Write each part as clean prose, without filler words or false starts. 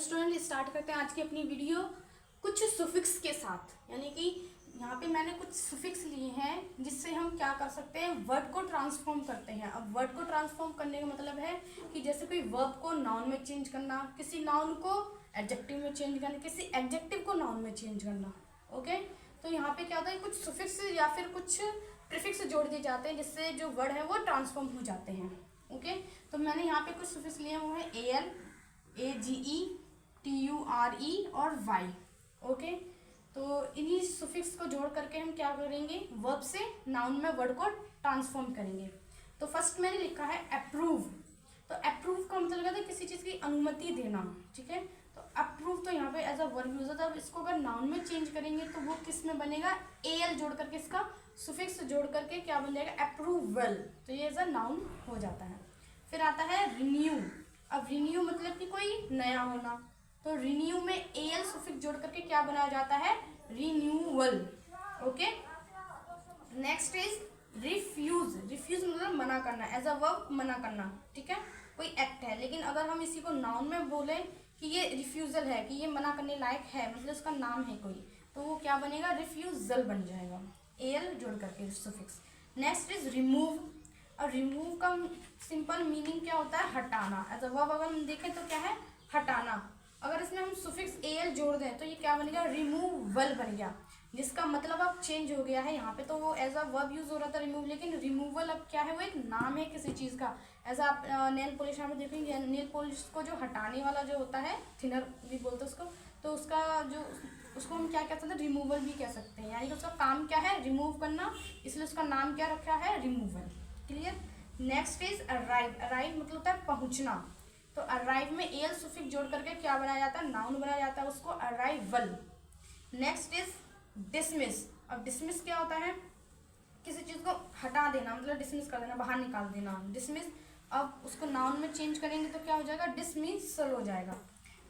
Student, start करते हैं आज की अपनी वीडियो कुछ सुफिक्स के साथ। यानी कि यहाँ पे मैंने कुछ सुफिक्स लिए हैं जिससे हम क्या कर सकते हैं, वर्ड को ट्रांसफॉर्म करते हैं। अब वर्ड को ट्रांसफॉर्म करने का मतलब है कि जैसे कोई वर्ब को नाउन में चेंज करना, किसी नाउन को एडजेक्टिव में चेंज करना, किसी एडजेक्टिव को नाउन में चेंज करना। ओके, तो यहाँ पे क्या होता है, कुछ सुफिक्स या फिर कुछ प्रीफिक्स जोड़ दिए जाते हैं जिससे जो वर्ड है वो ट्रांसफॉर्म हो जाते हैं। ओके, तो मैंने यहाँ पे कुछ सुफिक्स लिए हुए हैं, AL, AGE, TURE और Y। ओके, तो इन्हीं सुफिक्स को जोड़ करके हम क्या करेंगे, वर्ब से नाउन में वर्ड को ट्रांसफॉर्म करेंगे। तो फर्स्ट मैंने लिखा है अप्रूव। तो अप्रूव का मतलब कहता है किसी चीज़ की अनुमति देना। ठीक है, तो अप्रूव तो यहाँ पे एज अ वर्ब यूज होता है। अब इसको अगर नाउन में चेंज करेंगे तो वो किस में बनेगा, AL जोड़ करके, इसका सुफिक्स जोड़ करके क्या बन जाएगा, अप्रूवल। तो ये एज अ नाउन हो जाता है। फिर आता है रिन्यू। अब रिन्यू मतलब कि कोई नया होना, तो रिन्यू में AL सुफिक्स जोड़ करके क्या बनाया जाता है, renewal. Okay, next is refuse. Refuse मतलब मना करना, एज अ वर्ब मना करना। ठीक है, कोई एक्ट है, लेकिन अगर हम इसी को नाउन में बोले कि ये रिफ्यूजल है, कि ये मना करने लायक है, मतलब इसका नाम है कोई, तो वो क्या बनेगा, रिफ्यूजल बन जाएगा, AL जोड़ करके सुफिक्स। Next is remove. और रिमूव का सिंपल मीनिंग क्या होता है, हटाना। एज अ वर्ब अगर हम देखें तो क्या है, हटाना। अगर इसमें हम सुफिक्स AL जोड़ दें तो ये क्या बनेगा, रिमूवल बन गया, जिसका मतलब अब चेंज हो गया है। यहाँ पे तो वो एज अ वर्ब यूज हो रहा था रिमूव, लेकिन रिमूवल अब क्या है, वो एक नाम है किसी चीज़ का। एज आप नेल पॉलिश में देखेंगे, नेल पॉलिश को जो हटाने वाला जो होता है, थिनर भी बोलते हैं उसको, तो उसका जो उसको हम क्या कह सकते हैं, रिमूवल भी कह सकते हैं। यानी कि उसका काम क्या है, रिमूव करना, इसलिए उसका नाम क्या रखा है, removal. Clear. Next is arrive. Arrive मतलब होता है पहुंचना। तो अराइव में AL सुफिक्स जोड़ करके क्या बनाया जाता है, नाउन बनाया जाता है, उसको अराइवल। Next is dismiss. अब डिसमिस क्या होता है, किसी चीज़ को हटा देना, मतलब डिसमिस कर देना, बाहर निकाल देना, डिसमिस। अब उसको नाउन में चेंज करेंगे तो क्या हो जाएगा, डिसमिसल हो जाएगा।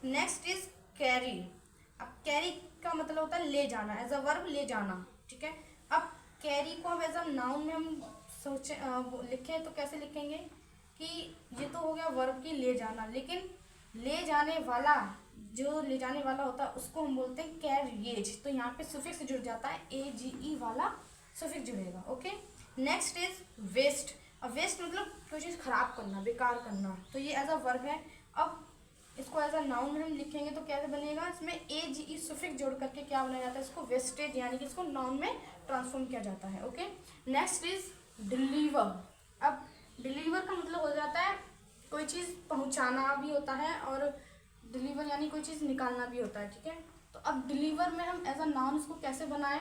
Next is carry. अब कैरी का मतलब होता है ले जाना, एज अ वर्ब ले जाना। ठीक है, अब कैरी को अब एज अ नाउन में हम सोचे लिखें तो कैसे लिखेंगे कि ये तो हो गया वर्ब की ले जाना, लेकिन ले जाने वाला, जो ले जाने वाला होता है उसको हम बोलते हैं कैरिएज। तो यहाँ पे सुफिक्स जुड़ जाता है, AGE वाला सुफिक्स जुड़ेगा। Okay, next is waste. अब वेस्ट मतलब कोई चीज़ खराब करना, बेकार करना, तो ये एज अ वर्ब है। अब इसको एज अ नाउन में हम लिखेंगे तो कैसे बनेगा, इसमें AGE सुफिक्स जोड़ करके क्या बनाया जाता है, इसको वेस्टेज, यानी कि इसको नाउन में ट्रांसफॉर्म किया जाता है। Okay, next is deliver. अब डिलीवर का मतलब हो जाता है कोई चीज़ पहुंचाना भी होता है, और डिलीवर यानी कोई चीज़ निकालना भी होता है। ठीक है, तो अब डिलीवर में हम एज अ नाउन इसको कैसे बनाएं,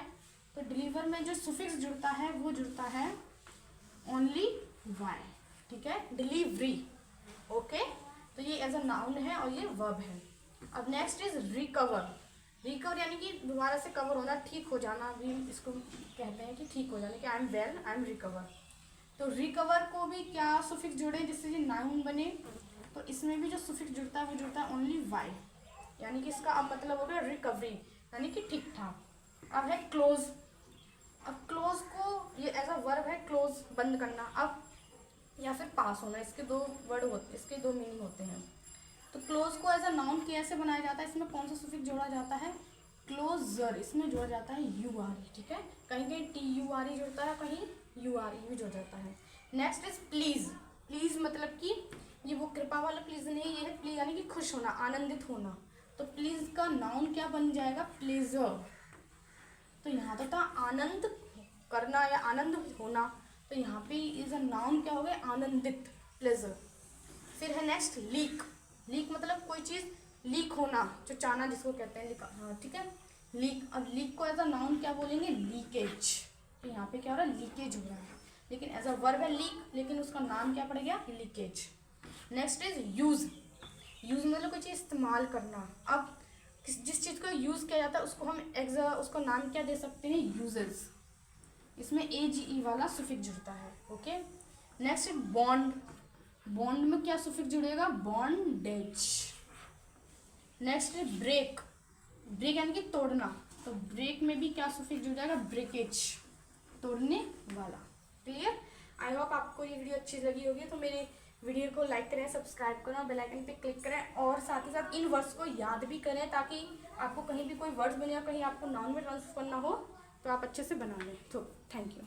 तो डिलीवर में जो सुफिक्स जुड़ता है वो जुड़ता है ओनली Y। ठीक है, डिलीवरी। ओके, तो ये एज अ नाउन है और ये वर्ब है। अब नेक्स्ट इज रिकवर। रिकवर यानी कि दोबारा से कवर होना, ठीक हो जाना भी इसको कहते हैं, कि ठीक हो जाने, कि I am well, I am recover. तो रिकवर को भी क्या सुफिक्स जुड़े जिससे ये नाउन बने, तो इसमें भी जो सुफिक्स जुड़ता है वो जुड़ता है ओनली Y। यानी कि इसका अब मतलब हो गया रिकवरी, यानी कि ठीक ठाक। अब है क्लोज। अब क्लोज को ये एज अ वर्ब है, क्लोज बंद करना, अब या फिर पास होना, इसके दो वर्ड होते, इसके दो मीनिंग होते हैं। तो क्लोज को एज अ नाउन कैसे बनाया जाता है, इसमें कौन सा सुफिक्स जोड़ा जाता है, क्लोजर, इसमें जोड़ा जाता है URE। ठीक है, कहीं कहीं TURE जुड़ता है, कहीं URE भी जुड़ जाता है। Next is please. प्लीज मतलब कि ये वो कृपा वाला प्लीज नहीं, ये है प्लीज यानी कि खुश होना, आनंदित होना। तो प्लीज का नाउन क्या बन जाएगा, प्लेजर। तो यहाँ तो था आनंद करना या आनंद होना, तो यहाँ पे इज अ नाउन क्या हो गया, आनंदित, प्लेजर। फिर है नेक्स्ट लीक। लीक मतलब कोई चीज़ लीक होना, जो चाना जिसको कहते हैं, लिखा, हाँ ठीक है, लीक। अब लीक को एज अ नाउन क्या बोलेंगे, लीकेज। तो यहाँ पे क्या हो रहा है, लीकेज हो रहा है, लेकिन एज अ वर्ब है लीक, लेकिन उसका नाम क्या पड़ गया, leakage. Next is use. Use मतलब कोई चीज़ इस्तेमाल करना। अब जिस चीज़ को यूज़ किया जाता है उसको हम उसको नाम क्या दे सकते हैं, यूजेस। इसमें AGE वाला सुफिक्स जुड़ता है। Okay, next bond. बॉन्ड में क्या सुफिक्स जुड़ेगा, बॉन्डेज। नेक्स्ट है ब्रेक। ब्रेक यानी कि तोड़ना, तो ब्रेक में भी क्या सुफिक्स जुड़ जाएगा, ब्रेकेज, तोड़ने वाला। क्लियर। आई होप आपको ये वीडियो अच्छी लगी होगी, तो मेरे वीडियो को लाइक करें, सब्सक्राइब करें और बेल आइकन पे क्लिक करें, और साथ ही साथ इन वर्ड्स को याद भी करें ताकि आपको कहीं भी कोई वर्ड्स बने या कहीं आपको नाउन में ट्रांसफर करना हो तो आप अच्छे से बना लें। तो थैंक यू।